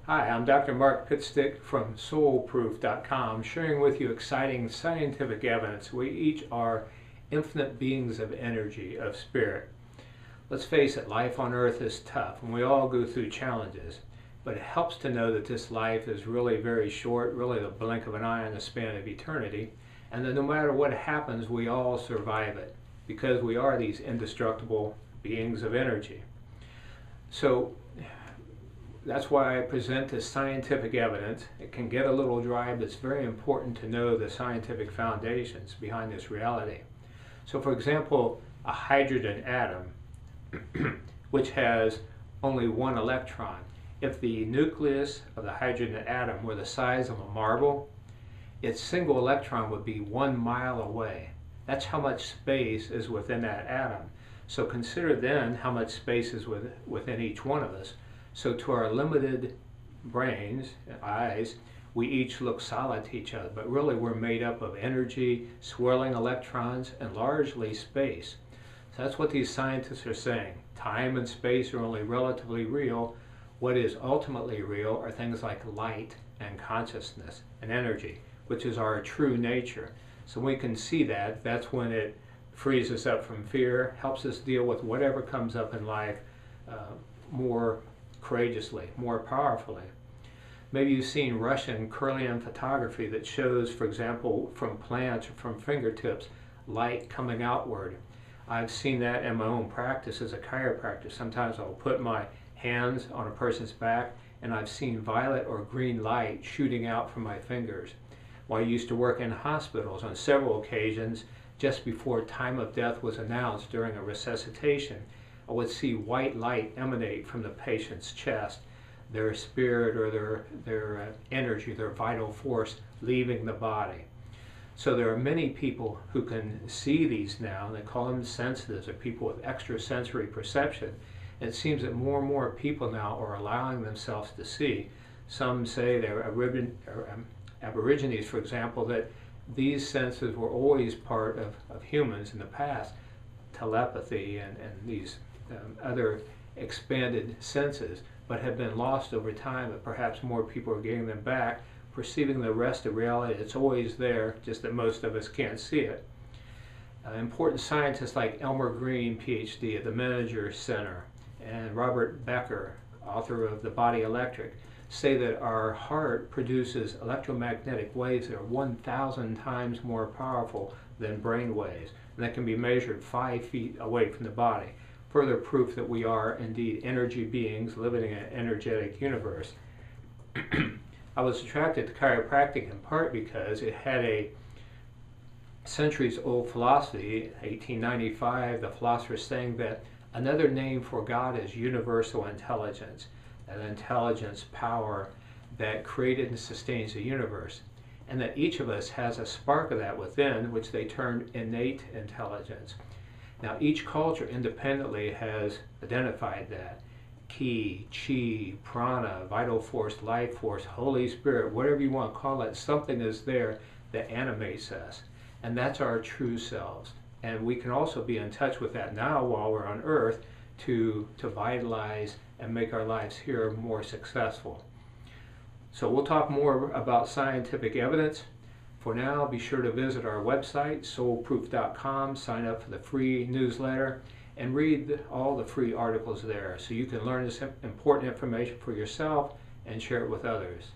Hi, I'm Dr. Mark Pitstick from SoulProof.com, sharing with you exciting scientific evidence. We each are infinite beings of energy, of spirit. Let's face it, life on earth is tough, and we all go through challenges. But it helps to know that this life is really very short, really the blink of an eye in the span of eternity, and that no matter what happens, we all survive it, because we are these indestructible beings of energy. So that's why I present this scientific evidence. It can get a little dry, but it's very important to know the scientific foundations behind this reality. So for example, a hydrogen atom, which has only one electron. If the nucleus of the hydrogen atom were the size of a marble, its single electron would be 1 mile away. That's how much space is within that atom. So consider then how much space is within each one of us. So to our limited brains, eyes, we each look solid to each other, but really we're made up of energy, swirling electrons, and largely space. So that's what these scientists are saying. Time and space are only relatively real. What is ultimately real are things like light and consciousness and energy, which is our true nature. So we can see that. That's when it frees us up from fear, helps us deal with whatever comes up in life more courageously, more powerfully. Maybe you've seen Russian Kirlian photography that shows, for example, from plants or from fingertips, light coming outward. I've seen that in my own practice as a chiropractor. Sometimes I'll put my hands on a person's back and I've seen violet or green light shooting out from my fingers. Well, I used to work in hospitals on several occasions just before time of death was announced during a resuscitation. I would see white light emanate from the patient's chest, their spirit or their energy, their vital force leaving the body. So there are many people who can see these now, and they call them sensitives, or people with extrasensory perception. And it seems that more and more people now are allowing themselves to see. Some say they're Aborigines, for example, that these senses were always part of humans in the past, telepathy and these other expanded senses, but have been lost over time, but perhaps more people are getting them back, perceiving the rest of reality. It's always there, just that most of us can't see it. Important scientists like Elmer Green, PhD at the Menninger Center, and Robert Becker, author of The Body Electric, say that our heart produces electromagnetic waves that are 1,000 times more powerful than brain waves, and that can be measured 5 feet away from the body. Further proof that we are indeed energy beings living in an energetic universe. I was attracted to chiropractic in part because it had a centuries-old philosophy. 1895, the philosopher saying that another name for God is universal intelligence, that intelligence power that created and sustains the universe, and that each of us has a spark of that within, which they termed innate intelligence. Now each culture independently has identified that. Ki, Chi, Prana, vital force, life force, Holy Spirit, whatever you want to call it, something is there that animates us. And that's our true selves. And we can also be in touch with that now while we're on earth to vitalize and make our lives here more successful. So we'll talk more about scientific evidence. For now, be sure to visit our website, soulproof.com, sign up for the free newsletter, and read all the free articles there so you can learn this important information for yourself and share it with others.